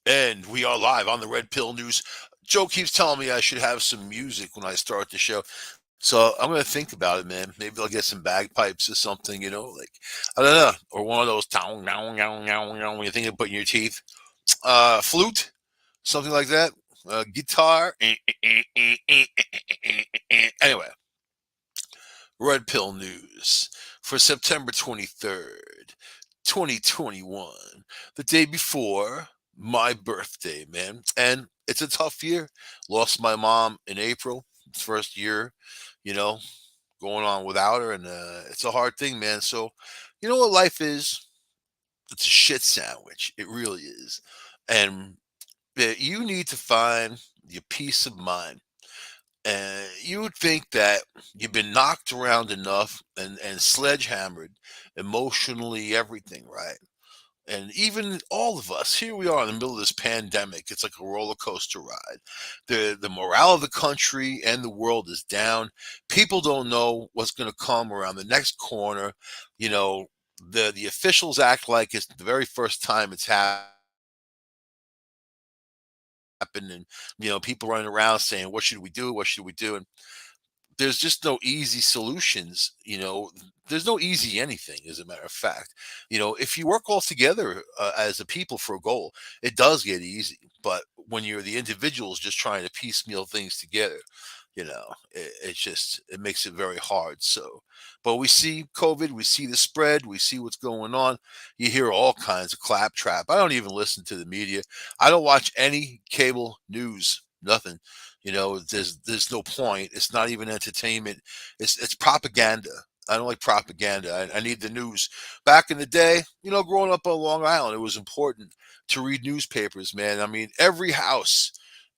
And we are live on the Red Pill News. Joe keeps telling me I should have some music when I start the show. So I'm going to think about it, man. Maybe I'll get some bagpipes or something, like, I don't know, or one of those tong, tong, tong, tong, tong, when you think of putting your teeth. Flute, something like that. Guitar. Anyway, Red Pill News for September 23rd, 2021, the day before my birthday, man. And it's a tough year. Lost my mom in April, first year, you know, going on without her. And it's a hard thing, man. So, you know what life is? It's a shit sandwich. It really is. And you need to find your peace of mind. And you would think that you've been knocked around enough and sledgehammered emotionally, everything, right? And even all of us, here we are in the middle of this pandemic. It's like a roller coaster ride. The morale of the country and the world is down. People don't know what's going to come around the next corner. You know, the officials act like it's the very first time it's happened, and people running around saying, "What should we do? What should we do?" And there's just no easy solutions. There's no easy anything, as a matter of fact. If you work all together as a people for a goal, it does get easy. But when you're the individuals just trying to piecemeal things together, it makes it very hard. So, but we see COVID, we see the spread, we see what's going on. You hear all kinds of claptrap. I don't even listen to the media. I don't watch any cable news, nothing. There's no point. It's not even entertainment. It's propaganda. I don't like propaganda. I need the news. Back in the day, growing up on Long Island, it was important to read newspapers, man. I mean, every house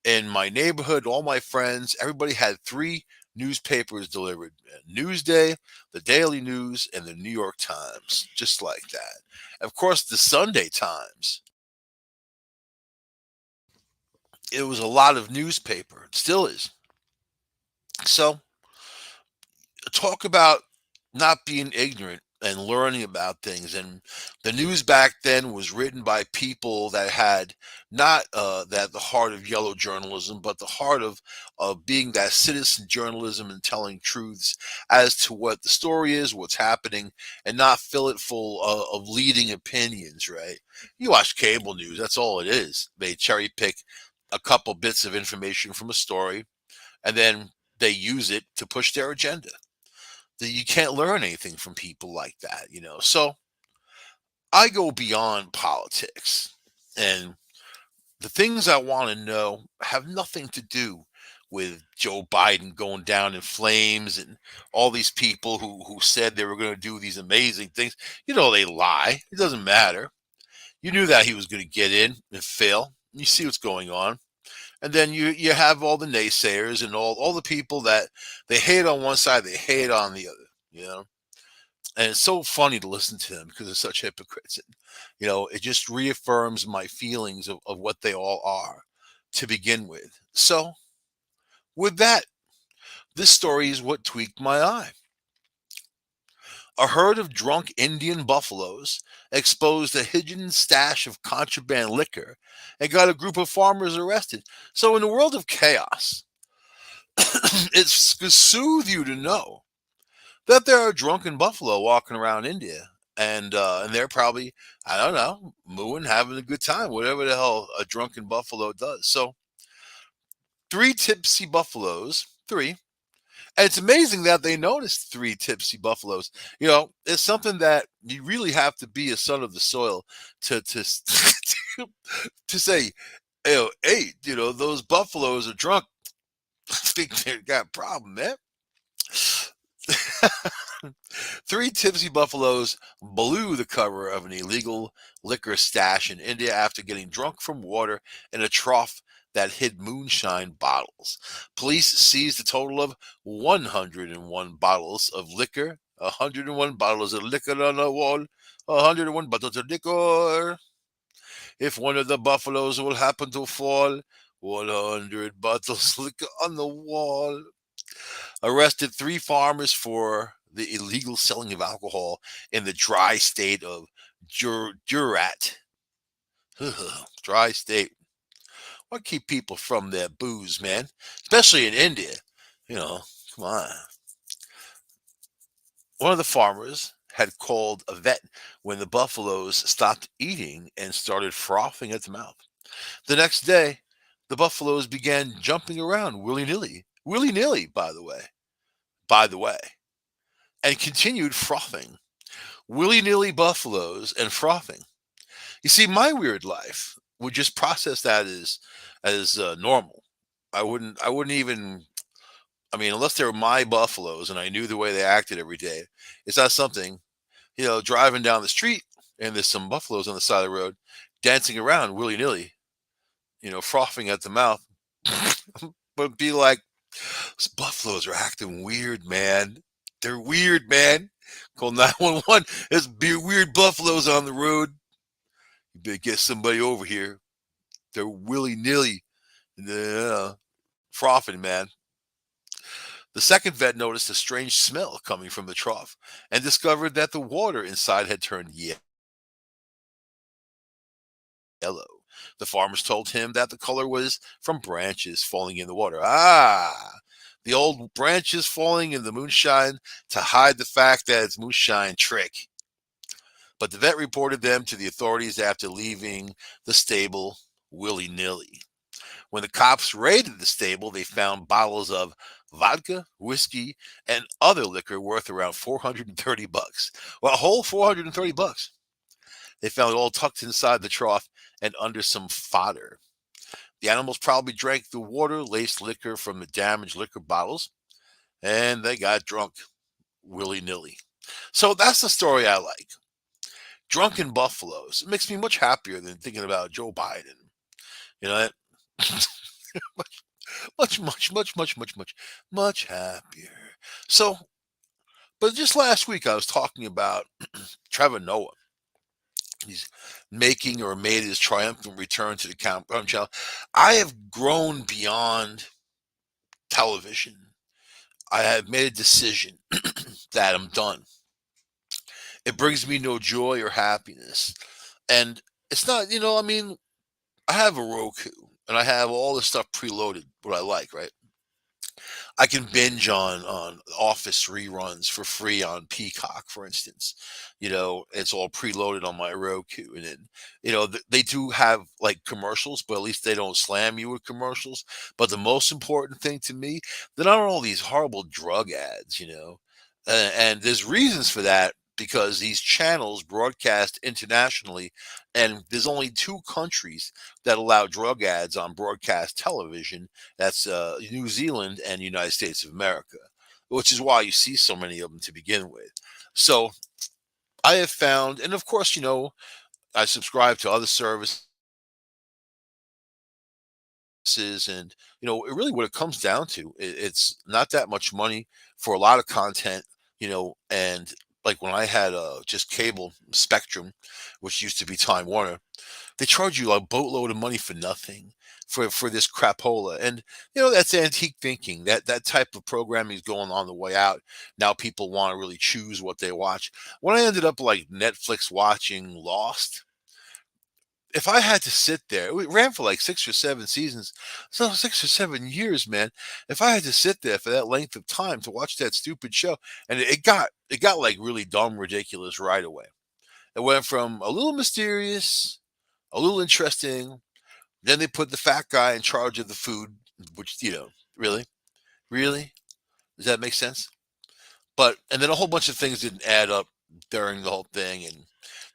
in my neighborhood, all my friends, everybody had three newspapers delivered: Newsday, the Daily News, and the New York Times, just like that. Of course, the Sunday Times. It was a lot of newspaper. It still is. So talk about not being ignorant and learning about things. And the news back then was written by people that had not that the heart of yellow journalism, but the heart of being that citizen journalism and telling truths as to what the story is, what's happening, and not fill it full of leading opinions. Right? You watch cable news; that's all it is. They cherry pick a couple bits of information from a story, and then they use it to push their agenda. That you can't learn anything from people like that. So I go beyond politics, and the things I want to know have nothing to do with Joe Biden going down in flames and all these people who said they were going to do these amazing things. They lie. It doesn't matter. You knew that he was going to get in and fail. You see what's going on. And then you have all the naysayers and all the people that they hate on one side, they hate on the other. And it's so funny to listen to them because they're such hypocrites. And, it just reaffirms my feelings of what they all are to begin with. So, with that, this story is what tweaked my eye. A herd of drunk Indian buffaloes exposed a hidden stash of contraband liquor and got a group of farmers arrested. So, in a world of chaos, it's to soothe you to know that there are drunken buffalo walking around India, and they're probably, I don't know, mooing, having a good time, whatever the hell a drunken buffalo does. So three tipsy buffaloes, three. And it's amazing that they noticed three tipsy buffaloes. It's something that you really have to be a son of the soil to to say, hey, those buffaloes are drunk. I think they got a problem, man. Three tipsy buffaloes blew the cover of an illegal liquor stash in India after getting drunk from water in a trough that hid moonshine bottles. Police seized a total of 101 bottles of liquor, 101 bottles of liquor on the wall, 101 bottles of liquor. If one of the buffaloes will happen to fall, 100 bottles of liquor on the wall. Arrested three farmers for the illegal selling of alcohol in the dry state of Gujarat. Dry state. What keep people from their booze, man? Especially in India. You know, come on. One of the farmers had called a vet when the buffaloes stopped eating and started frothing at the mouth. The next day, the buffaloes began jumping around willy nilly, by the way, and continued frothing. Willy nilly buffaloes and frothing. You see, my weird life would just process that as normal. I wouldn't even. I mean, unless they were my buffaloes and I knew the way they acted every day, it's not something. Driving down the street and there's some buffaloes on the side of the road dancing around willy nilly, frothing at the mouth. But be like, "Those buffaloes are acting weird, man. They're weird, man. Call 911. There's weird buffaloes on the road. You better get somebody over here. They're willy nilly, frothing, man." The second vet noticed a strange smell coming from the trough and discovered that the water inside had turned yellow. The farmers told him that the color was from branches falling in the water. Ah, the old branches falling in the moonshine to hide the fact that it's moonshine trick. But the vet reported them to the authorities after leaving the stable willy nilly. When the cops raided the stable, they found bottles of vodka, whiskey, and other liquor worth around 430 bucks. Well, a whole 430 bucks. They found it all tucked inside the trough and under some fodder. The animals probably drank the water laced liquor from the damaged liquor bottles and they got drunk willy nilly. So that's the story I like. Drunken buffaloes. It makes me much happier than thinking about Joe Biden. You know, much happier. So, but just last week I was talking about Trevor Noah. He's making or made his triumphant return to the Countdown Channel. I have grown beyond television. I have made a decision that I'm done. It brings me no joy or happiness. And it's not, I mean, I have a Roku and I have all this stuff preloaded, what I like, right? I can binge on Office reruns for free on Peacock, for instance. It's all preloaded on my Roku, and then they do have like commercials, but at least they don't slam you with commercials. But the most important thing to me, they're not all these horrible drug ads, and there's reasons for that because these channels broadcast internationally, and there's only two countries that allow drug ads on broadcast television. That's New Zealand and United States of America, which is why you see so many of them to begin with. So I have found, and of course, I subscribe to other services, and it really what it comes down to, it's not that much money for a lot of content, and like when I had just cable Spectrum, which used to be Time Warner. They charge you a boatload of money for nothing for this crapola, and that's antique thinking. That type of programming is going on the way out. Now people want to really choose what they watch. When I ended up like Netflix watching Lost, if I had to sit there, it ran for like 6 or 7 seasons, so 6 or 7 years, man. If I had to sit there for that length of time to watch that stupid show, and it got like really dumb, ridiculous right away. It went from a little mysterious, a little interesting. Then they put the fat guy in charge of the food, which, really? Really? Does that make sense? And then a whole bunch of things didn't add up during the whole thing. And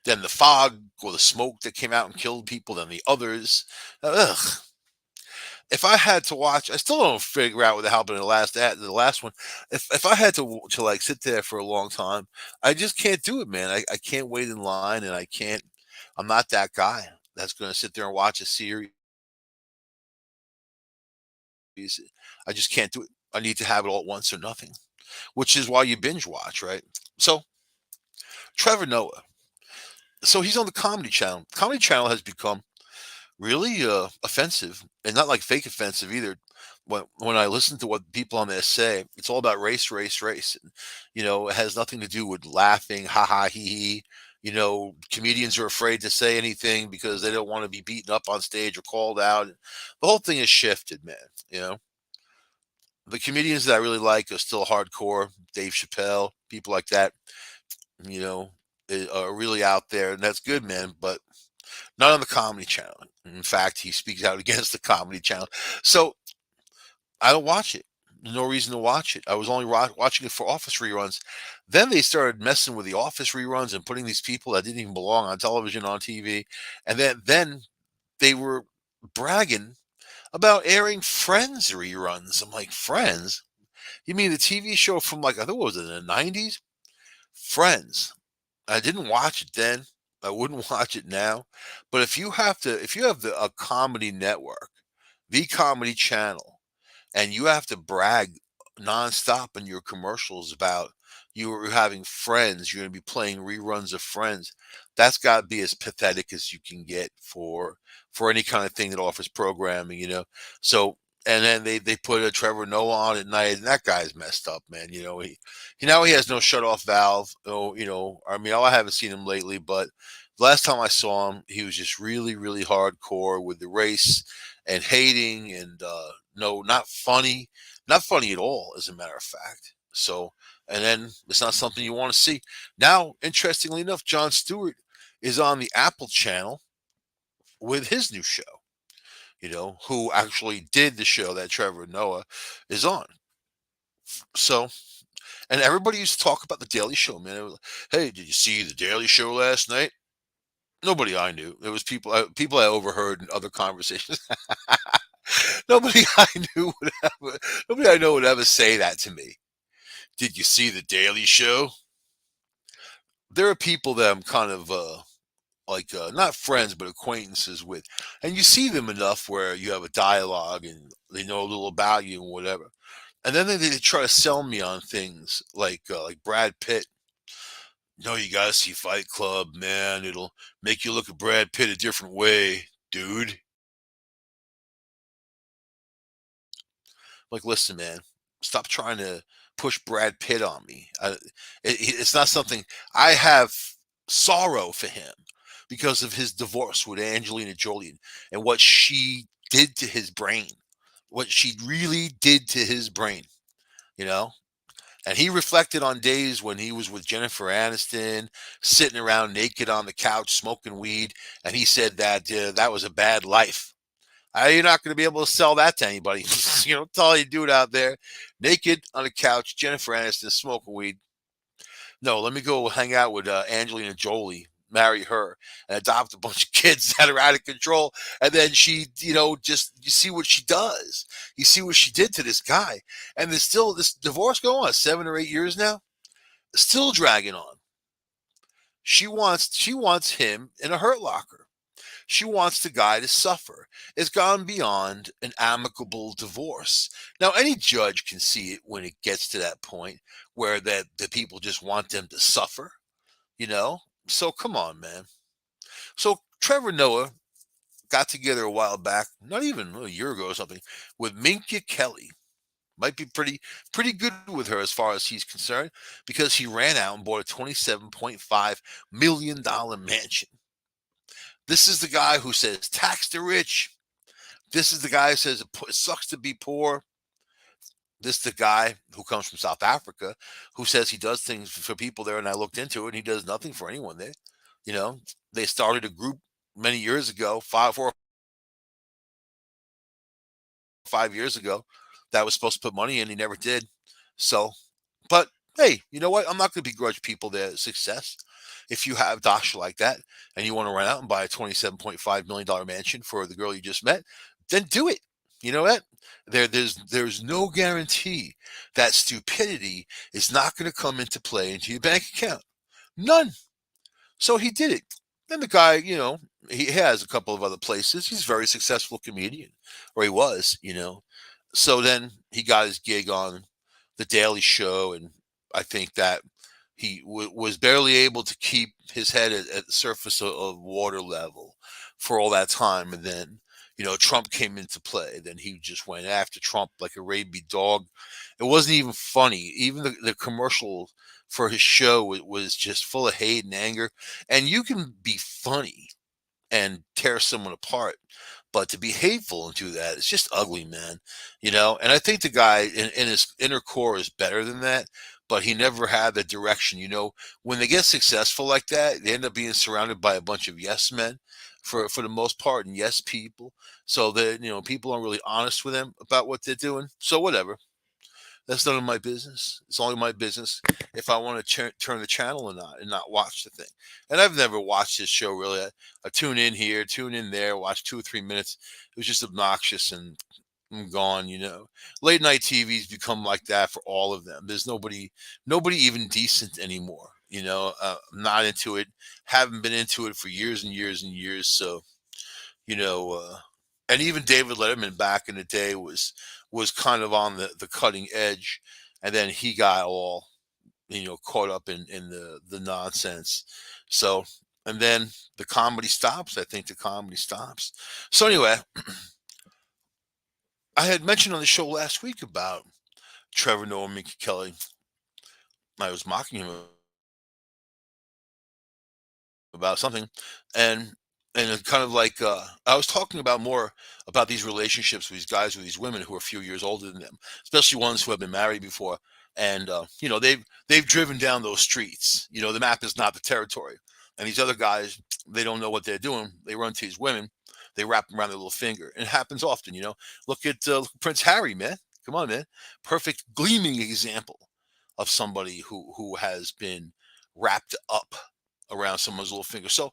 then the fog or the smoke that came out and killed people, then the others. Ugh. If I had to watch, I still don't figure out what happened in the last one. If I had to like sit there for a long time, I just can't do it, man. I can't wait in line, and I can't. I'm not that guy that's going to sit there and watch a series. I just can't do it. I need to have it all at once or nothing, which is why you binge watch, right? So Trevor Noah. So he's on the Comedy Channel. Comedy Channel has become really offensive, and not like fake offensive either. When I listen to what people on there say, it's all about race, race, race. And, it has nothing to do with laughing, ha ha, he. Comedians are afraid to say anything because they don't want to be beaten up on stage or called out. The whole thing has shifted, man. You know, the comedians that I really like are still hardcore. Dave Chappelle, people like that, you know, are really out there, and that's good, man. But not on the Comedy Channel. In fact, he speaks out against the Comedy Channel. So I don't watch it. No reason to watch it. I was only watching it for Office reruns. Then they started messing with the Office reruns and putting these people that didn't even belong on television on TV. And then they were bragging about airing Friends reruns. I'm like, Friends? You mean the TV show from, like, I think, what was it, in the 90s? Friends. I didn't watch it then. I wouldn't watch it now. But if you have a comedy network, the Comedy Channel, and you have to brag nonstop in your commercials about you are having Friends, you're going to be playing reruns of Friends. That's got to be as pathetic as you can get for any kind of thing that offers programming. So, and then they put a Trevor Noah on at night, and that guy's messed up, man. He has no shut off valve. Oh, I mean, I haven't seen him lately, but the last time I saw him, he was just really, really hardcore with the race and hating and no, not funny at all, as a matter of fact. So, and then it's not something you want to see. Now, interestingly enough, Jon Stewart is on the Apple channel with his new show, who actually did the show that Trevor Noah is on. So, and everybody used to talk about the Daily Show, man. It was like, hey, did you see the Daily Show last night? Nobody I knew. There was people I overheard in other conversations. Nobody I knew would ever, nobody I know would ever say that to me. Did you see the Daily Show? There are people that I'm kind of like not friends but acquaintances with, and you see them enough where you have a dialogue and they know a little about you and whatever. And then they try to sell me on things like Brad Pitt. No, you gotta see Fight Club, man. It'll make you look at Brad Pitt a different way, dude. Like, listen, man, stop trying to push Brad Pitt on me. It's not something I have sorrow for him because of his divorce with Angelina Jolie and what she did to his brain, what she really did to his brain, you know? And he reflected on days when he was with Jennifer Aniston, sitting around naked on the couch, smoking weed. And he said that that was a bad life. You're not going to be able to sell that to anybody. Tell all you dude out there, naked on the couch, Jennifer Aniston smoking weed. No, let me go hang out with Angelina Jolie, marry her, and adopt a bunch of kids that are out of control. And then she, just you see what she does. You see what she did to this guy. And there's still this divorce going on 7 or 8 years now, still dragging on. She wants him in a hurt locker. She wants the guy to suffer. It's gone beyond an amicable divorce. Now, any judge can see it when it gets to that point where that the people just want them to suffer, you know? So come on, man. So Trevor Noah got together a while back, not even a year ago or something, with Minka Kelly. Might be pretty good with her as far as he's concerned because he ran out and bought a $27.5 million mansion. This is the guy who says tax the rich. This is the guy who says it sucks to be poor. This is the guy who comes from South Africa who says he does things for people there. And I looked into it and he does nothing for anyone there. You know, they started a group many years ago, 4 or 5 years ago, that was supposed to put money in. He never did. So, but hey, you know what? I'm not going to begrudge people their success. If you have dosh like that and you want to run out and buy a $27.5 million mansion for the girl you just met, then do it. You know what? There's no guarantee that stupidity is not going to come into play into your bank account. None. So he did it. Then the guy, he has a couple of other places. He's a very successful comedian, or he was. So then he got his gig on the Daily Show, and I think that he was barely able to keep his head at the surface of water level for all that time. And then, Trump came into play. Then he just went after Trump like a rabid dog. It wasn't even funny. Even the commercial for his show was just full of hate and anger. And you can be funny and tear someone apart. But to be hateful and do that, it's just ugly, man. And I think the guy in his inner core is better than that, but he never had the direction. When they get successful like that, they end up being surrounded by a bunch of yes men for the most part and yes people. So that, people aren't really honest with them about what they're doing. So whatever. That's none of my business. It's only my business if I want to turn the channel or not and not watch the thing. And I've never watched this show really. I tune in here, tune in there, watch 2 or 3 minutes. It was just obnoxious and I'm gone. Late night TV's become like that for all of them. There's nobody even decent anymore. I'm not into it. Haven't been into it for years and years and years. So you know, and even David Letterman back in the day was kind of on the cutting edge, and then he got all caught up in the nonsense. So, and then the comedy stops. I think the comedy stops. So anyway, I had mentioned on the show last week about Trevor Noah and Mickey Kelly. I was mocking him about something, and it's kind of like I was talking about more about these relationships with these guys with these women who are a few years older than them, especially ones who have been married before, and they've driven down those streets. The map is not the territory, and these other guys, they don't know what they're doing. They run to these women, they wrap them around their little finger, and it happens often. Look at Prince Harry, man. Come on, man. Perfect gleaming example of somebody who has been wrapped up around someone's little finger. So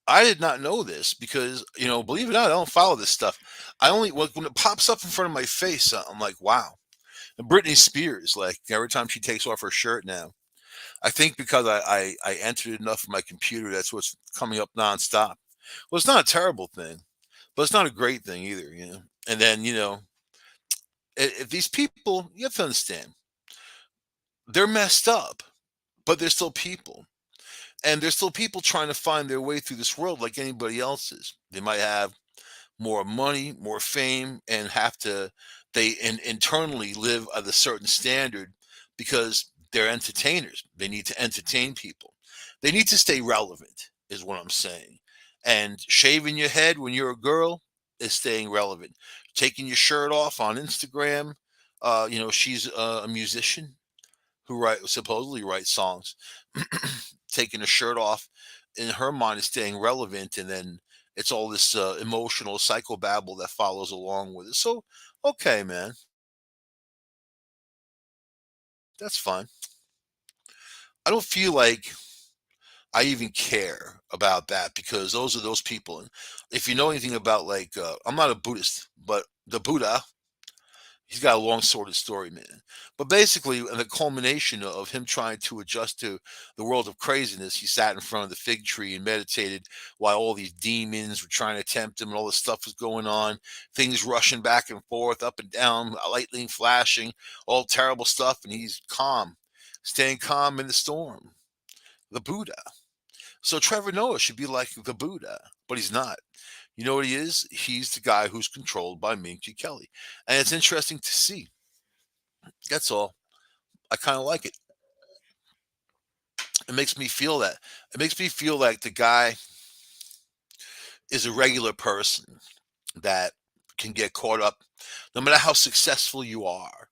I did not know this because, believe it or not, I don't follow this stuff. I only when it pops up in front of my face, I'm like, wow. And Britney Spears, like every time she takes off her shirt now, I think because I entered enough in my computer, that's what's coming up nonstop. Well, it's not a terrible thing, but it's not a great thing either. And then, if these people, you have to understand, they're messed up, but they're still people. And there's still people trying to find their way through this world like anybody else is. They might have more money, more fame, and internally live at a certain standard because they're entertainers. They need to entertain people. They need to stay relevant, is what I'm saying. And shaving your head when you're a girl is staying relevant. Taking your shirt off on Instagram, she's a musician who supposedly writes songs. Taking a shirt off in her mind is staying relevant, and then it's all this emotional psychobabble that follows along with it. So, okay, man, that's fine. I don't feel like I even care about that because those are those people. And if you know anything about I'm not a Buddhist, but the Buddha, he's got a long sordid story, man. But basically, the culmination of him trying to adjust to the world of craziness, he sat in front of the fig tree and meditated while all these demons were trying to tempt him and all this stuff was going on. Things rushing back and forth, up and down, lightning flashing, all terrible stuff. And he's calm, staying calm in the storm. The Buddha. So Trevor Noah should be like the Buddha, but he's not. You know what he is? He's the guy who's controlled by Minky Kelly. And it's interesting to see. That's all. I kind of like it. It makes me feel that. It makes me feel like the guy is a regular person that can get caught up, no matter how successful you are,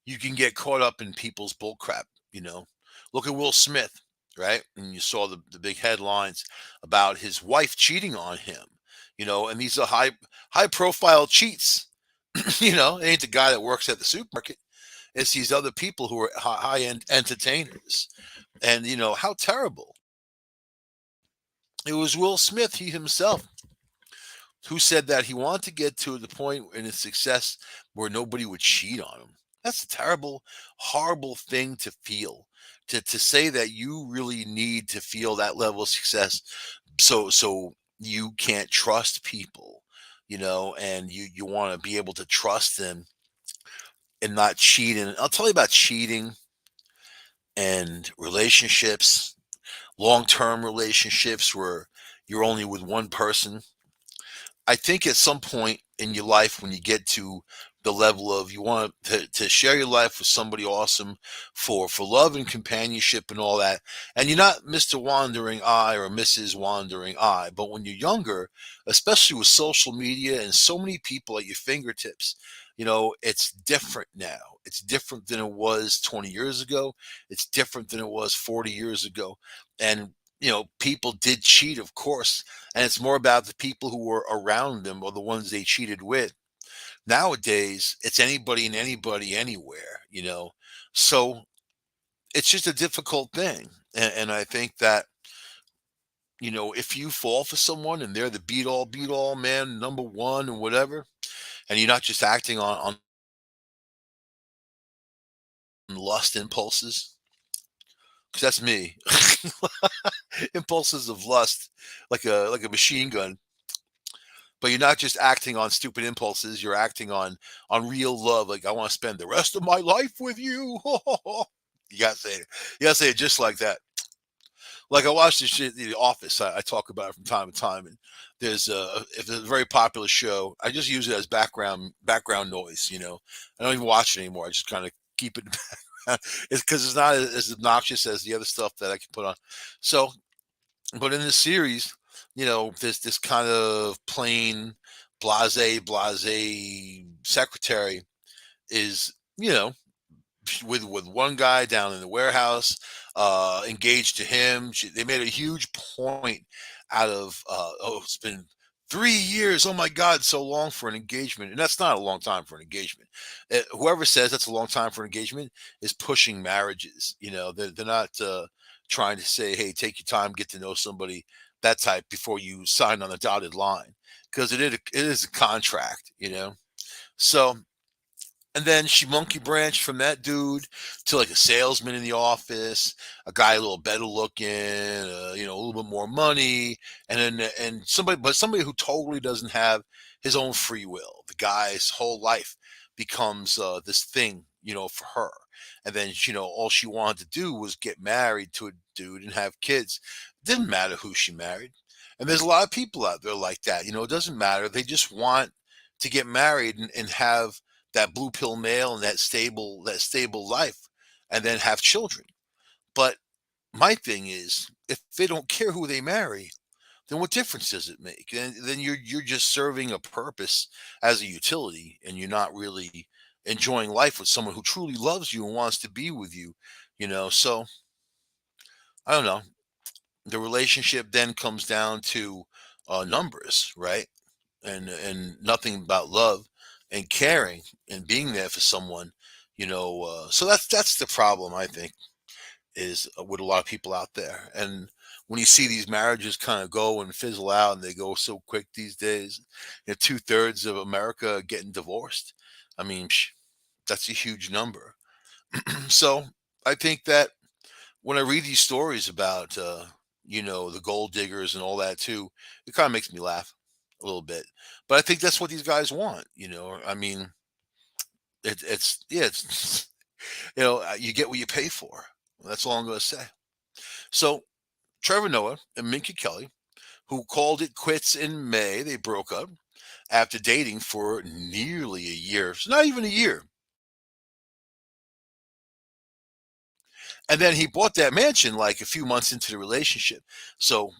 you can get caught up in people's bullcrap, you know. Look at Will Smith, right? And you saw the big headlines about his wife cheating on him, and these are high profile cheats. It ain't the guy that works at the supermarket. It's these other people who are high end entertainers. And how terrible. It was Will Smith, he himself, who said that he wanted to get to the point in his success where nobody would cheat on him. That's a terrible, horrible thing to feel. To say that you really need to feel that level of success so you can't trust people, and you want to be able to trust them and not cheat. And I'll tell you about cheating and relationships, long-term relationships where you're only with one person. I think at some point in your life when you get to the level of you want to share your life with somebody awesome for love and companionship and all that. And you're not Mr. Wandering Eye or Mrs. Wandering Eye. But when you're younger, especially with social media and so many people at your fingertips, it's different now. It's different than it was 20 years ago. It's different than it was 40 years ago. And people did cheat, of course, and it's more about the people who were around them or the ones they cheated with. Nowadays, it's anybody and anybody anywhere, So it's just a difficult thing. And I think that, if you fall for someone and they're the beat all man, number one and whatever, and you're not just acting on lust impulses, because that's me. Impulses of lust, like a machine gun. But you're not just acting on stupid impulses, you're acting on real love. Like, I want to spend the rest of my life with you. You gotta say it. You gotta say it just like that. Like, I watch this shit, The Office. I talk about it from time to time, and if there's a very popular show, I just use it as background noise. I don't even watch it anymore. I just kind of keep it in the background. It's because it's not as obnoxious as the other stuff that I can put on. So, but in the series, this kind of plain, blase secretary is, with one guy down in the warehouse, engaged to him. They made a huge point out of, oh, it's been 3 years. Oh my God, so long for an engagement, and that's not a long time for an engagement. Whoever says that's a long time for an engagement is pushing marriages. They're not trying to say, hey, take your time, get to know somebody, that type, before you sign on the dotted line, because it is a contract. So, and then she monkey branched from that dude to like a salesman in the office, a guy a little better looking, a little bit more money, and somebody who totally doesn't have his own free will. The guy's whole life becomes this thing, for her. And then, all she wanted to do was get married to a dude and have kids. Didn't matter who she married. And there's a lot of people out there like that. It doesn't matter. They just want to get married and have that blue pill male and that stable life, and then have children. But my thing is, if they don't care who they marry, then what difference does it make? And then you're just serving a purpose as a utility, and you're not really enjoying life with someone who truly loves you and wants to be with you. So I don't know. The relationship then comes down to numbers, right? And nothing about love and caring and being there for someone. So that's the problem, I think, is with a lot of people out there. And when you see these marriages kind of go and fizzle out, and they go so quick these days, 2/3 of America are getting divorced. I mean, that's a huge number. So I think that when I read these stories about, the gold diggers and all that too, it kind of makes me laugh a little bit. But I think that's what these guys want. I mean, it's yeah, it's you get what you pay for. That's all I'm going to say. So Trevor Noah and Minka Kelly, who called it quits in May, they broke up after dating for nearly a year. It's not even a year. And then he bought that mansion like a few months into the relationship. So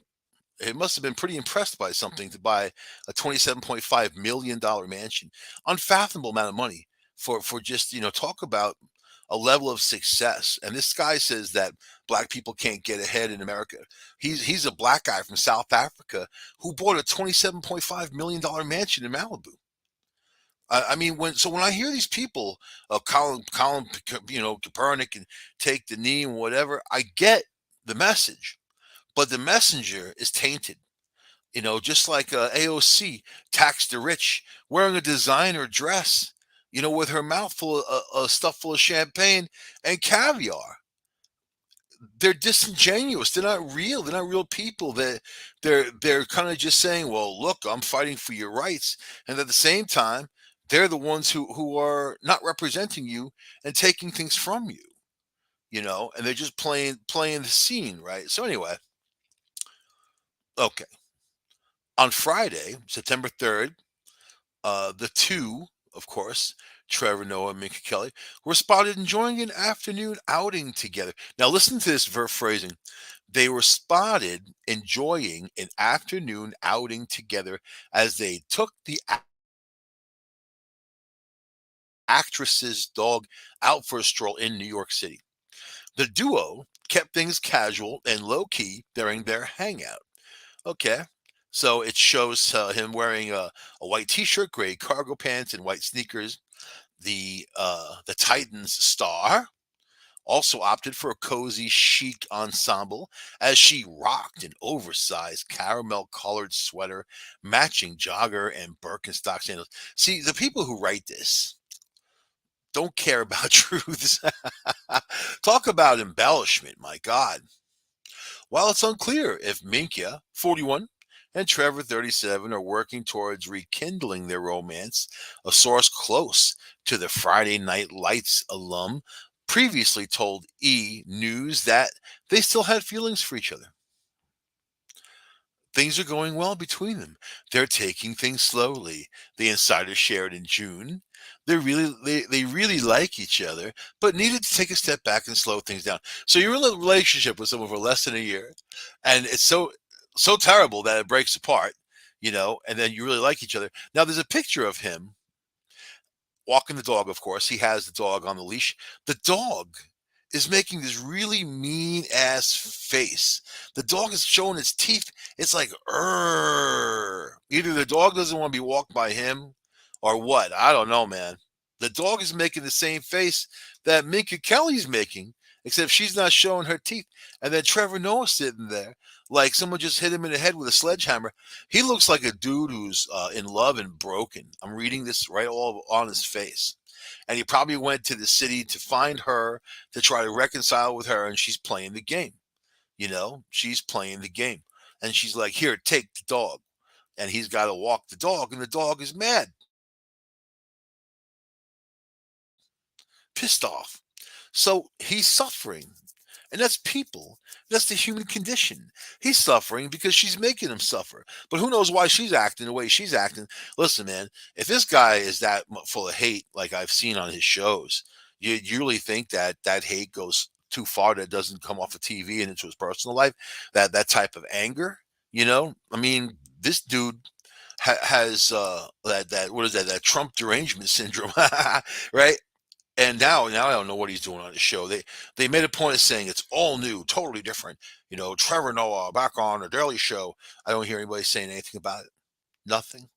it must have been pretty impressed by something to buy a $27.5 million mansion. Unfathomable amount of money for just, talk about a level of success. And this guy says that black people can't get ahead in America. He's a black guy from South Africa who bought a $27.5 million mansion in Malibu. I mean, when I hear these people, Colin, Kaepernick, and take the knee and whatever, I get the message, but the messenger is tainted. Just like AOC taxed the rich, wearing a designer dress, with her mouth full of stuff full of champagne and caviar. They're disingenuous. They're not real. They're not real people. They're kind of just saying, "Well, look, I'm fighting for your rights," and at the same time, they're the ones who are not representing you and taking things from you. And they're just playing the scene, right? So anyway, okay. On Friday, September 3rd, the two of course, Trevor Noah and Minka Kelly, were spotted enjoying an afternoon outing together. Now, listen to this phrasing. They were spotted enjoying an afternoon outing together as they took the actress's dog out for a stroll in New York City. The duo kept things casual and low key during their hangout. Okay. So it shows him wearing a white T-shirt, gray cargo pants, and white sneakers. The Titans star also opted for a cozy, chic ensemble as she rocked an oversized caramel-colored sweater, matching jogger and Birkenstock sandals. See, the people who write this don't care about truths. Talk about embellishment, my God. While it's unclear if Minka, 41, and Trevor, 37, are working towards rekindling their romance, a source close to the Friday Night Lights alum previously told E! News that they still had feelings for each other. Things are going well between them. They're taking things slowly. The insider shared in June. They really like each other, but needed to take a step back and slow things down. So you're in a relationship with someone for less than a year, and it's so terrible that it breaks apart, and then you really like each other. Now there's a picture of him walking the dog, of course. He has the dog on the leash. The dog is making this really mean ass face. The dog is showing its teeth. It's like, either the dog doesn't want to be walked by him or what. I don't know, man. The dog is making the same face that Minka Kelly's making, except she's not showing her teeth. And then Trevor Noah sitting there like someone just hit him in the head with a sledgehammer. He looks like a dude who's in love and broken. I'm reading this right all on his face. And he probably went to the city to find her, to try to reconcile with her, and she's playing the game. She's playing the game. And she's like, here, take the dog. And he's got to walk the dog, and the dog is mad, pissed off. So he's suffering. And that's people. That's the human condition. He's suffering because she's making him suffer. But who knows why she's acting the way she's acting? Listen, man, if this guy is that full of hate, like I've seen on his shows, you really think that that hate goes too far, that doesn't come off of TV and into his personal life? That type of anger, I mean, this dude has that what is that Trump derangement syndrome, right? And now I don't know what he's doing on his show. They made a point of saying it's all new, totally different. Trevor Noah back on the Daily Show. I don't hear anybody saying anything about it. Nothing.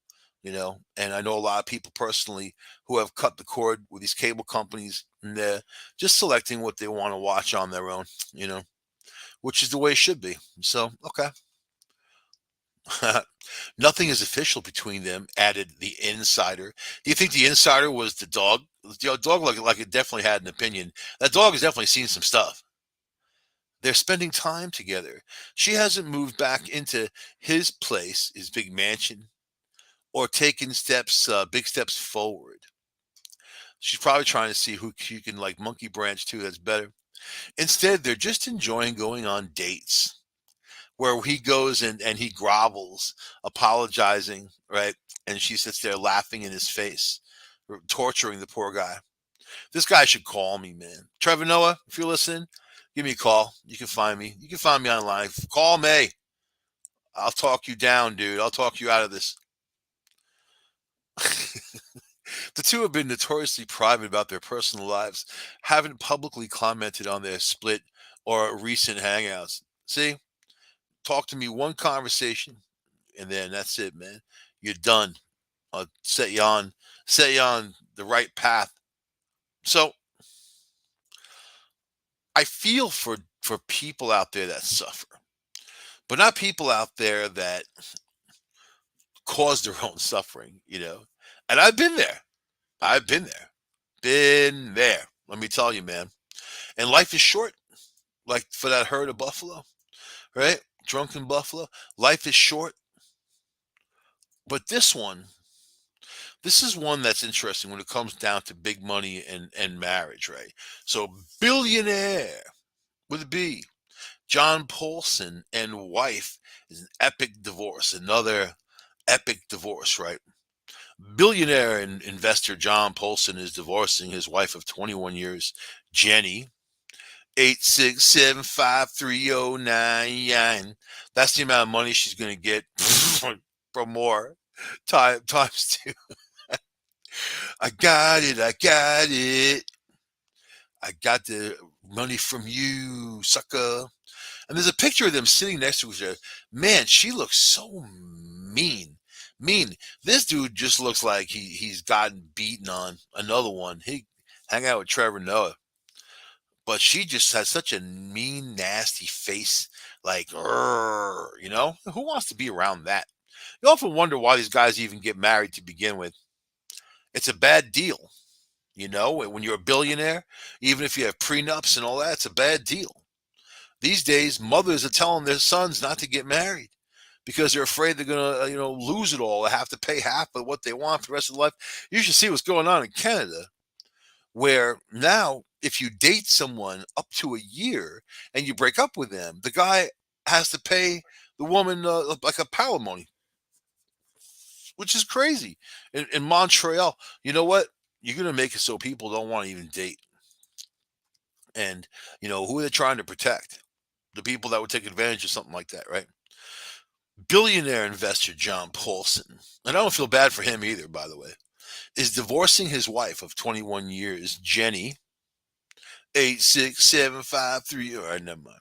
And I know a lot of people personally who have cut the cord with these cable companies, and they're just selecting what they want to watch on their own, which is the way it should be. So, okay. Nothing is official between them, added the insider. Do you think the insider was the dog? The dog like it definitely had an opinion. That dog has definitely seen some stuff. They're spending time together. She hasn't moved back into his place, his big mansion, or taken big steps forward. She's probably trying to see who she can like monkey branch to that's better. Instead, they're just enjoying going on dates where he goes and he grovels, apologizing, right? And she sits there laughing in his face, torturing the poor guy. This guy should call me, man. Trevor Noah, if you're listening, give me a call. You can find me. You can find me online. Call me. I'll talk you down, dude. I'll talk you out of this. The two have been notoriously private about their personal lives, haven't publicly commented on their split or recent hangouts. See, talk to me one conversation, and then that's it, man. You're done. I'll set you on the right path. So I feel for people out there that suffer, but not people out there that cause their own suffering. And I've been there. I've been there. Been there. Let me tell you, man. And life is short, like for that herd of buffalo, right? Drunken buffalo. Life is short. But this is one that's interesting when it comes down to big money and marriage, right? So billionaire with a B, John Paulson and wife is an epic divorce, another epic divorce, right? Billionaire and investor John Polson is divorcing his wife of 21 years, Jenny. 8675309. That's the amount of money she's going to get for more times two. I got it. I got it. I got the money from you, sucker. And there's a picture of them sitting next to each other. Man, she looks so mean. Mean. This dude just looks like he's gotten beaten on. Another one. He hang out with Trevor Noah. But she just has such a mean, nasty face. Like, "Grr," who wants to be around that? You often wonder why these guys even get married to begin with. It's a bad deal. When you're a billionaire, even if you have prenups and all that, it's a bad deal. These days, mothers are telling their sons not to get married because they're afraid they're gonna, lose it all. They have to pay half of what they want for the rest of their life. You should see what's going on in Canada, where now, if you date someone up to a year and you break up with them, the guy has to pay the woman like a palimony, which is crazy. In Montreal, you know what? You're gonna make it so people don't want to even date. And who are they trying to protect? The people that would take advantage of something like that, right? Billionaire investor John Paulson, and I don't feel bad for him either, by the way, is divorcing his wife of 21 years, Jenny. 86753. All right, never mind.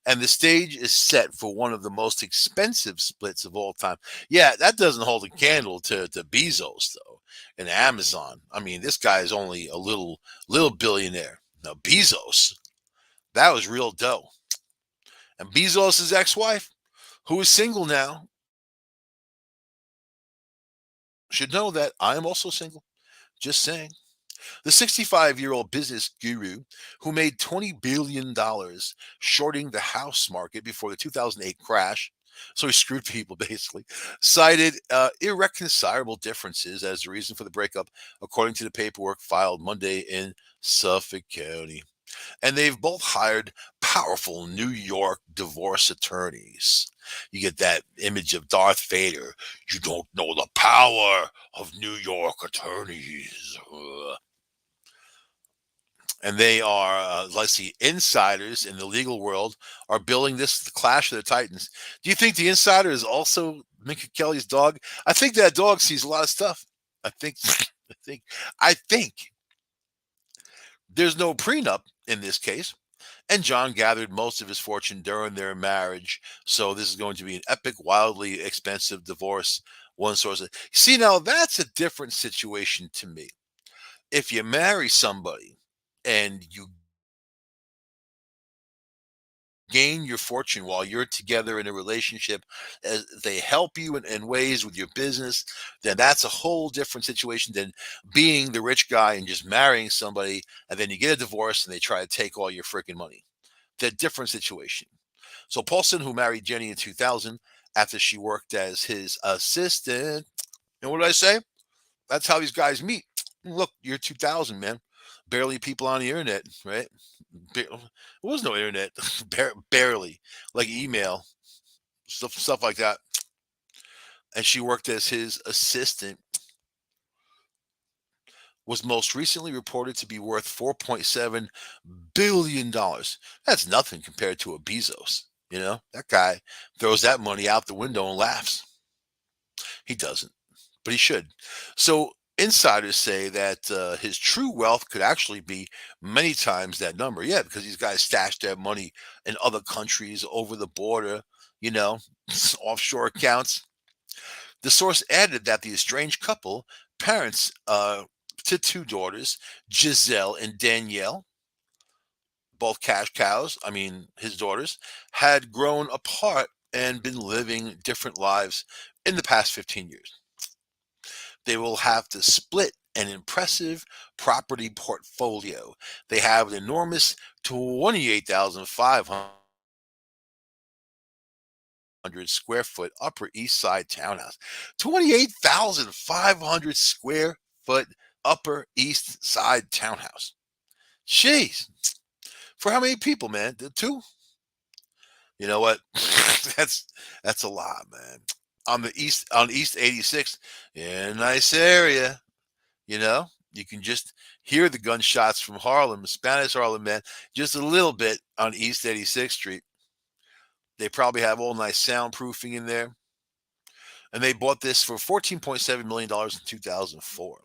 And the stage is set for one of the most expensive splits of all time. Yeah, that doesn't hold a candle to Bezos though, and Amazon. I mean, this guy is only a little billionaire. Now Bezos, that was real dough. And Bezos' ex-wife, who is single now, should know that I am also single. Just saying. The 65-year-old business guru who made $20 billion shorting the house market before the 2008 crash, so he screwed people basically, cited irreconcilable differences as the reason for the breakup, according to the paperwork filed Monday in Suffolk County. And they've both hired powerful New York divorce attorneys. You get that image of Darth Vader. You don't know the power of New York attorneys. And they are, let's see, insiders in the legal world are billing this the clash of the titans. Do you think the insider is also Minka Kelly's dog? I think that dog sees a lot of stuff. I think, I think, I think there's no prenup in this case. And John gathered most of his fortune during their marriage. So this is going to be an epic, wildly expensive divorce. One source. See, now that's a different situation to me. If you marry somebody and you gain your fortune while you're together in a relationship, as they help you in ways with your business, then that's a whole different situation than being the rich guy and just marrying somebody and then you get a divorce and they try to take all your freaking money. The different situation. So Paulson, who married Jenny in 2000 after she worked as his assistant, and what did I say? That's how these guys meet. Look, you're 2000, man. Barely people on the internet, right? There was no internet, barely, like email, stuff like that. And she worked as his assistant. Was most recently reported to be worth $4.7 billion. That's nothing compared to a Bezos. That guy throws that money out the window and laughs. He doesn't, but he should. So insiders say that his true wealth could actually be many times that number. Yeah, because these guys stash their money in other countries over the border, you know, offshore accounts. The source added that the estranged couple, parents to two daughters, Giselle and Danielle, both cash cows, I mean, his daughters, had grown apart and been living different lives in the past 15 years. They will have to split an impressive property portfolio. They have an enormous 28,500 square foot Upper East Side townhouse. 28,500 square foot Upper East Side townhouse. Jeez. For how many people, man? Two? You know what? that's that's a lot, man. on East 86. In a nice area, you know. You can just hear the gunshots from Harlem, Spanish Harlem, man, just a little bit on East 86th Street. They probably have all nice soundproofing in there. And they bought this for $14.7 million in 2004.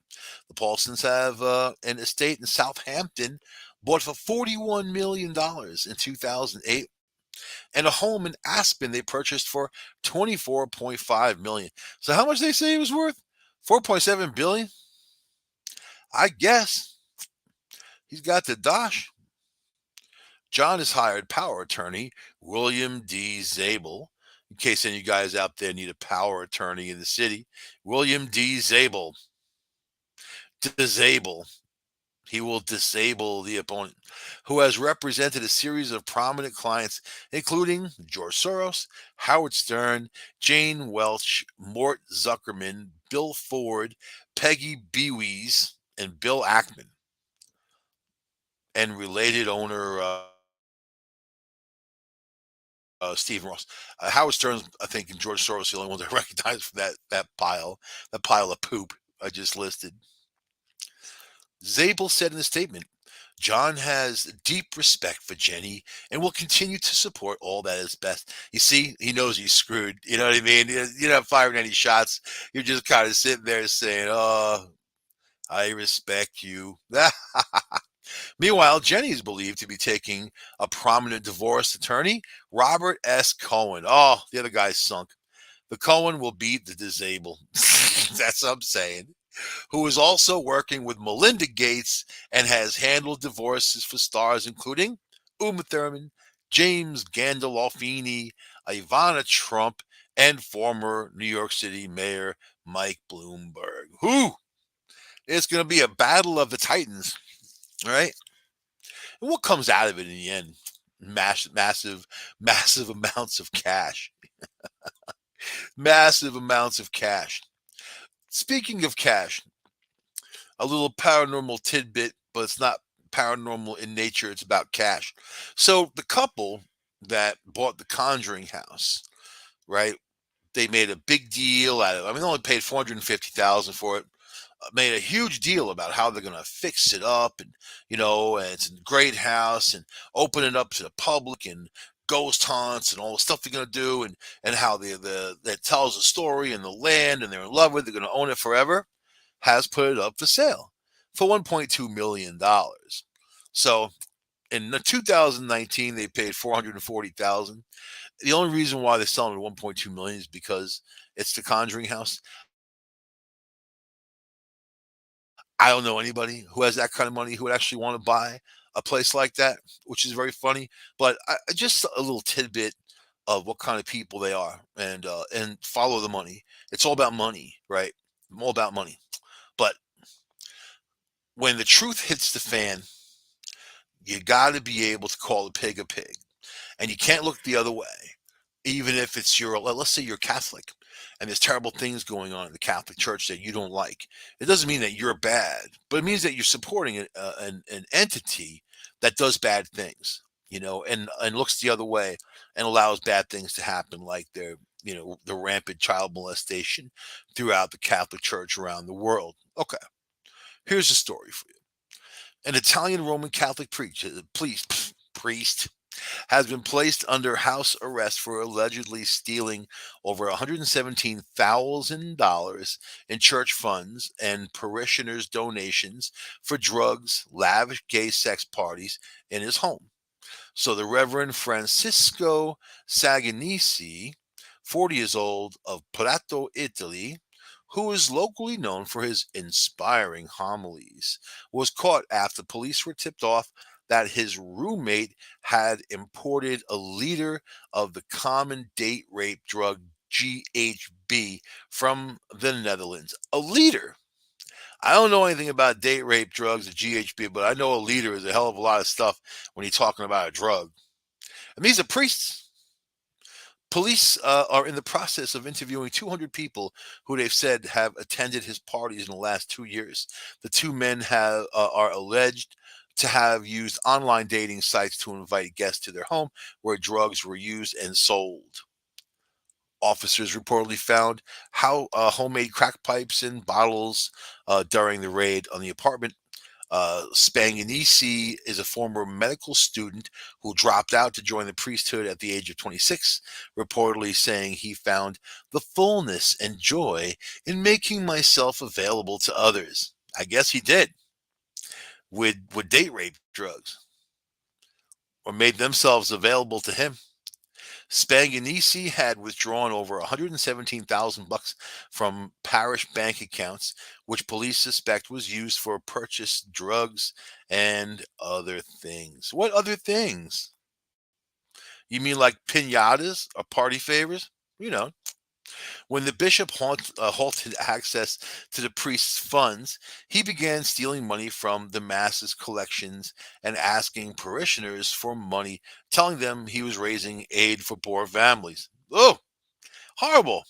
The Paulsons have an estate in Southampton bought for $41 million in 2008, and a home in Aspen they purchased for 24.5 million. So how much they say it was worth? 4.7 billion. I guess he's got the dosh. John has hired power attorney William D. Zabel. In case any of you guys out there need a power attorney in the city, William D. Zabel. Disable. He will disable the opponent, who has represented a series of prominent clients, including George Soros, Howard Stern, Jane Welch, Mort Zuckerman, Bill Ford, Peggy Bewees, and Bill Ackman, and related owner Stephen Ross. Howard Stern's, I think, and George Soros, the only ones I recognize from that pile of poop I just listed. Zabel said in a statement, John has deep respect for Jenny and will continue to support all that is best. You see, he knows he's screwed. You know what I mean? You're not firing any shots. You're just kind of sitting there saying, oh, I respect you. Meanwhile, Jenny is believed to be taking a prominent divorce attorney, Robert S. Cohen. Oh, the other guy sunk. The Cohen will beat the disabled. That's what I'm saying. Who is also working with Melinda Gates and has handled divorces for stars including Uma Thurman, James Gandolfini, Ivana Trump, and former New York City Mayor Mike Bloomberg. Who? It's going to be a battle of the Titans, all right? And what comes out of it in the end? Massive amounts of cash. Massive amounts of cash. Speaking of cash, a little paranormal tidbit, but it's not paranormal in nature. It's about cash. So the couple that bought the Conjuring house, right? They made a big deal out of it. I mean, they only paid 450,000 for it. Made a huge deal about how they're going to fix it up, and and it's a great house, and open it up to the public, and ghost hunts, and all the stuff they're going to do, and how that tells a story, and the land, and they're in love with it. They're going to own it forever. Has put it up for sale for $1.2 million. So in 2019, they paid 440,000. The only reason why they're selling at 1.2 million is because it's the Conjuring house. I don't know anybody who has that kind of money who would actually want to buy a place like that, which is very funny. But just a little tidbit of what kind of people they are, and follow the money. It's all about money, right? All about money. But when the truth hits the fan, you got to be able to call a pig a pig, and you can't look the other way, even if it's let's say you're Catholic, and there's terrible things going on in the Catholic Church that you don't like. It doesn't mean that you're bad, but it means that you're supporting an entity that does bad things, and looks the other way and allows bad things to happen, like the rampant child molestation throughout the Catholic Church around the world. Okay, here's a story for you. An Italian Roman Catholic priest has been placed under house arrest for allegedly stealing over $117,000 in church funds and parishioners' donations for drugs, lavish gay sex parties in his home. So the Reverend Francisco Saganisi, 40 years old, of Prato, Italy, who is locally known for his inspiring homilies, was caught after police were tipped off that his roommate had imported a liter of the common date rape drug GHB from the Netherlands. A liter. I don't know anything about date rape drugs or GHB, but I know a liter is a hell of a lot of stuff when you're talking about a drug. And these are priests. Police are in the process of interviewing 200 people who they've said have attended his parties in the last 2 years. The two men are alleged to have used online dating sites to invite guests to their home where drugs were used and sold. Officers reportedly found how homemade crack pipes and bottles during the raid on the apartment. Spanganisi is a former medical student who dropped out to join the priesthood at the age of 26, reportedly saying he found the fullness and joy in making myself available to others. I guess he did with date rape drugs or made themselves available to him. Spanganisi had withdrawn over 117,000 bucks from parish bank accounts, which police suspect was used for purchase drugs and other things. What other things? You mean like pinatas or party favors? You know, when the bishop halted access to the priest's funds, he began stealing money from the mass's collections and asking parishioners for money, telling them he was raising aid for poor families. Oh, horrible.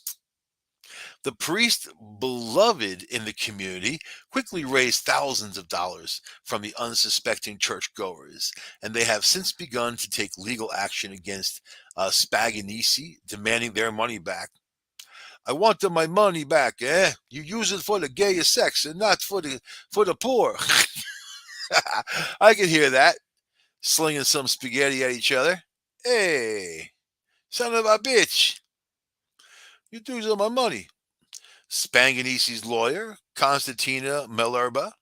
The priest, beloved in the community, quickly raised thousands of dollars from the unsuspecting churchgoers, and they have since begun to take legal action against Spaganisi, demanding their money back. I want my money back, eh? You use it for the gay sex and not for the poor. I can hear that. Slinging some spaghetti at each other. Hey, son of a bitch. You do some of my money. Spanganisi's lawyer, Constantina Melerba,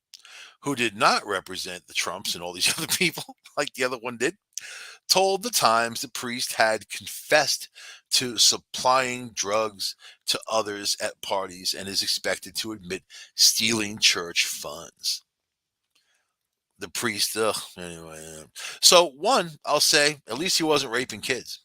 who did not represent the Trumps and all these other people like the other one did, told the Times the priest had confessed to supplying drugs to others at parties and is expected to admit stealing church funds. The priest, anyway. So, one, I'll say, at least he wasn't raping kids.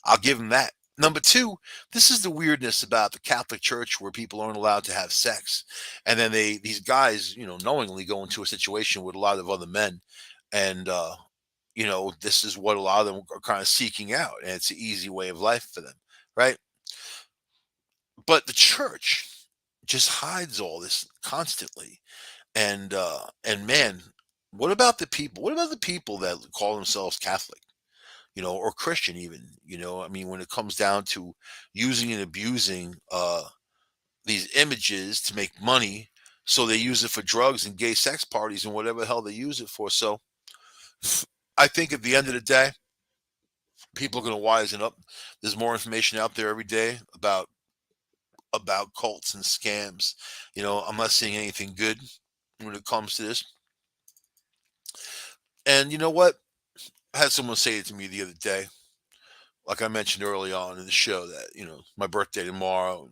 I'll give him that. Number two, this is the weirdness about the Catholic Church where people aren't allowed to have sex. And then these guys, knowingly go into a situation with a lot of other men. And, this is what a lot of them are kind of seeking out. And it's an easy way of life for them. Right. But the church just hides all this constantly. And man, what about the people? What about the people that call themselves Catholic? Or Christian even, I mean, when it comes down to using and abusing these images to make money, so they use it for drugs and gay sex parties and whatever the hell they use it for. So I think at the end of the day, people are going to wisen up. There's more information out there every day about cults and scams. I'm not seeing anything good when it comes to this. And you know what? I had someone say it to me the other day, like I mentioned early on in the show, that my birthday tomorrow,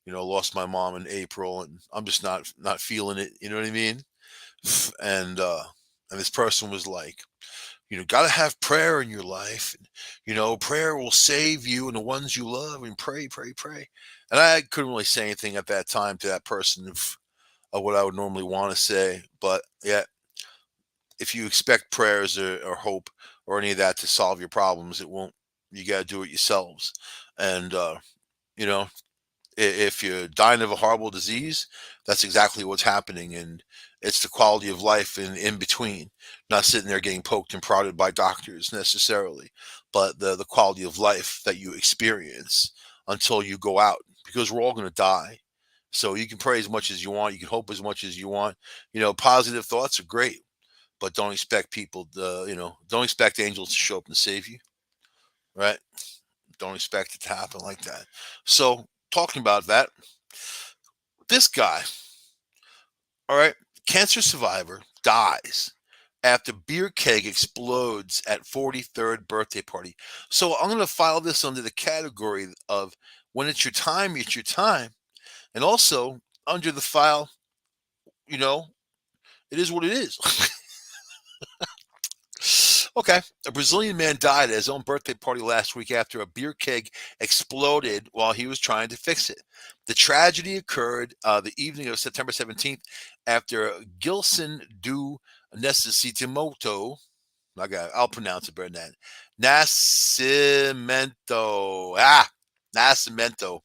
lost my mom in April, and I'm just not feeling it. You know what I mean? And this person was like, got to have prayer in your life. And, prayer will save you and the ones you love, and pray, pray, pray. And I couldn't really say anything at that time to that person of what I would normally want to say. But yeah, if you expect prayers or hope or any of that to solve your problems, it won't. You got to do it yourselves. And, you know, if you're dying of a horrible disease, that's exactly what's happening. And it's the quality of life in between, not sitting there getting poked and prodded by doctors necessarily, but the quality of life that you experience until you go out, because we're all going to die. So you can pray as much as you want. You can hope as much as you want. Positive thoughts are great, but don't expect people to, don't expect angels to show up and save you, right? Don't expect it to happen like that. So, talking about that, this guy, all right, cancer survivor, dies after beer keg explodes at 43rd birthday party. So, I'm going to file this under the category of when it's your time, it's your time. And also under the file, you know, it is what it is. Okay. A Brazilian man died at his own birthday party last week after a beer keg exploded while he was trying to fix it. The tragedy occurred the evening of September 17th after Gilson do Necessitimoto. I'll pronounce it better than that. Nascimento. Nascimento.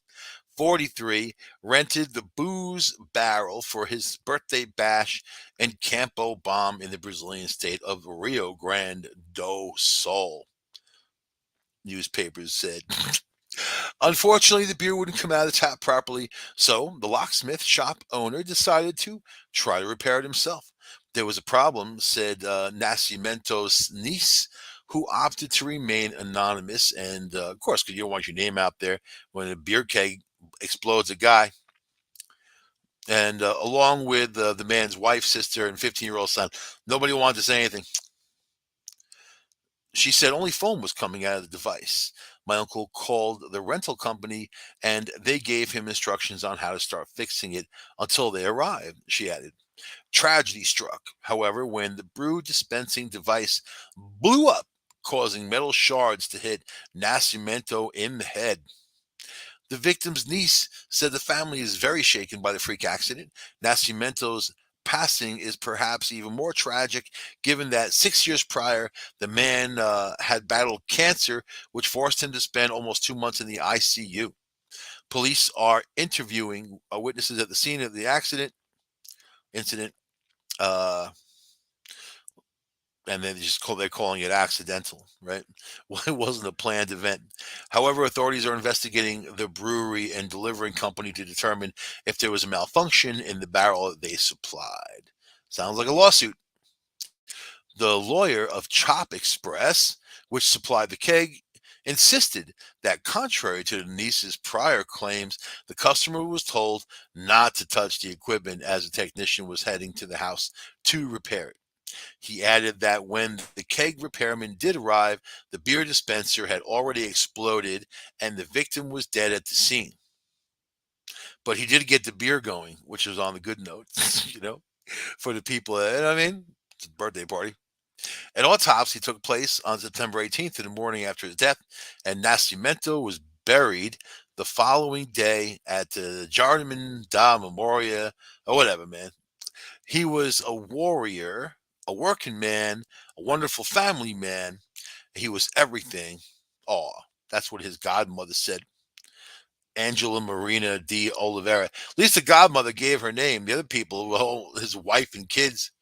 43 rented the booze barrel for his birthday bash in Campo Bom in the Brazilian state of Rio Grande do Sul, newspapers said. Unfortunately, the beer wouldn't come out of the tap properly, so the locksmith shop owner decided to try to repair it himself. There was a problem, said Nascimento's niece, who opted to remain anonymous. And of course, because you don't want your name out there when a beer keg explodes a guy. And along with the man's wife, sister, and 15-year-old son, nobody wanted to say anything. She said only foam was coming out of the device. My uncle called the rental company and they gave him instructions on how to start fixing it until they arrived, she added. Tragedy struck, however, when the brew dispensing device blew up, causing metal shards to hit Nascimento in the head. The victim's niece said the family is very shaken by the freak accident. Nascimento's passing is perhaps even more tragic, given that 6 years prior, the man had battled cancer, which forced him to spend almost 2 months in the ICU. Police are interviewing witnesses at the scene of the incident. Uh, and then they're calling it accidental, right? Well, it wasn't a planned event. However, authorities are investigating the brewery and delivering company to determine if there was a malfunction in the barrel that they supplied. Sounds like a lawsuit. The lawyer of Chop Express, which supplied the keg, insisted that contrary to the niece's prior claims, the customer was told not to touch the equipment as a technician was heading to the house to repair it. He added that when the keg repairman did arrive, the beer dispenser had already exploded and the victim was dead at the scene. But he did get the beer going, which was on the good note, for the people. It's a birthday party. An autopsy took place on September 18th in the morning after his death, and Nascimento was buried the following day at the Jardin da Memoria, or whatever, man. He was a warrior, a working man, a wonderful family man. He was everything. Oh, that's what his godmother said. Angela Marina de Oliveira. At least the godmother gave her name. The other people, well, his wife and kids.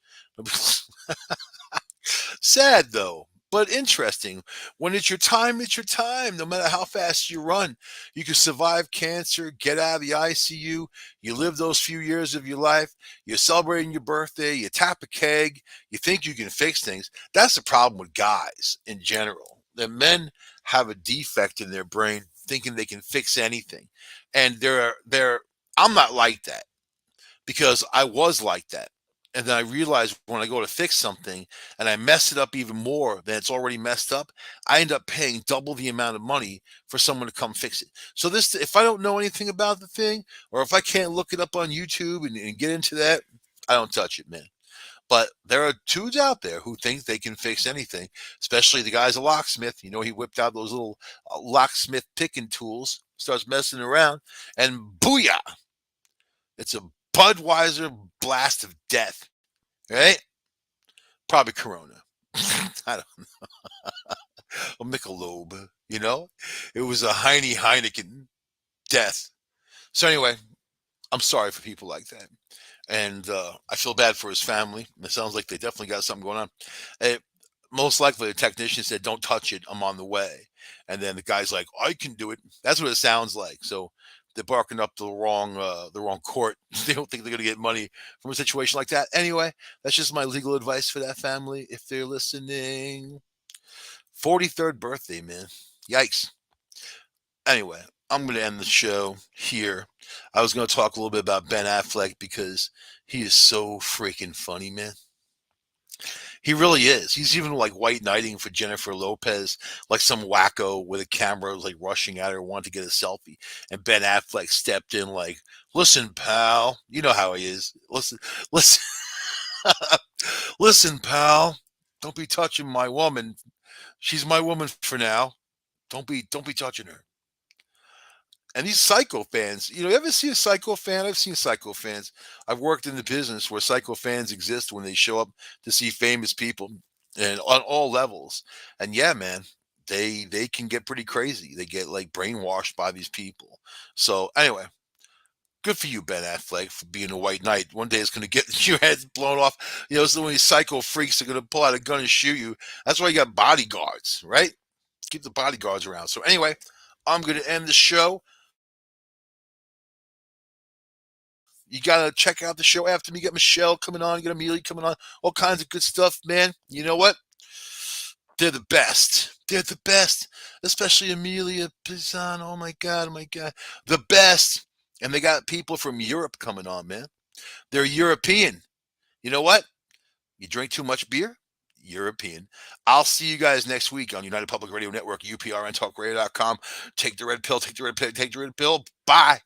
Sad though, but interesting. When it's your time. No matter how fast you run, you can survive cancer, get out of the ICU. You live those few years of your life. You're celebrating your birthday. You tap a keg. You think you can fix things. That's the problem with guys in general. The men have a defect in their brain, thinking they can fix anything, and they're. I'm not like that because I was like that. And then I realized when I go to fix something and I mess it up even more than it's already messed up, I end up paying double the amount of money for someone to come fix it. So this, if I don't know anything about the thing, or if I can't look it up on YouTube and get into that, I don't touch it, man. But there are dudes out there who think they can fix anything, especially the guy's a locksmith. He whipped out those little locksmith picking tools, starts messing around, and booyah! It's a Budweiser blast of death, right? Probably Corona. I don't know. A Michelob, It was a Heine Heineken death. So anyway, I'm sorry for people like that. And I feel bad for his family. It sounds like they definitely got something going on. Eh, Most likely, the technician said, "Don't touch it. I'm on the way." And then the guy's like, "I can do it." That's what it sounds like. So they're barking up the wrong court. They don't think they're going to get money from a situation like that. Anyway, that's just my legal advice for that family if they're listening. 43rd birthday, man. Yikes. Anyway, I'm going to end the show here. I was going to talk a little bit about Ben Affleck because he is so freaking funny, man. He really is. He's even like white knighting for Jennifer Lopez, like some wacko with a camera like rushing at her, wanted to get a selfie. And Ben Affleck stepped in like, "Listen, pal, you know how he is. Listen, listen, pal. Don't be touching my woman. She's my woman for now. Don't be touching her." And these psycho fans, you ever see a psycho fan? I've seen psycho fans. I've worked in the business where psycho fans exist when they show up to see famous people and on all levels. And yeah, man, they can get pretty crazy. They get like brainwashed by these people. So anyway, good for you, Ben Affleck, for being a white knight. One day it's going to get your head blown off. So many psycho freaks are going to pull out a gun and shoot you. That's why you got bodyguards, right? Keep the bodyguards around. So anyway, I'm going to end the show. You got to check out the show after me. You got Michelle coming on. You got Amelia coming on. All kinds of good stuff, man. You know what? They're the best. They're the best. Especially Amelia Pizan. Oh my God. Oh my God. The best. And they got people from Europe coming on, man. They're European. You know what? You drink too much beer? European. I'll see you guys next week on United Public Radio Network, UPRNTalkradio.com. Take the red pill, take the red pill, take the red pill. Bye.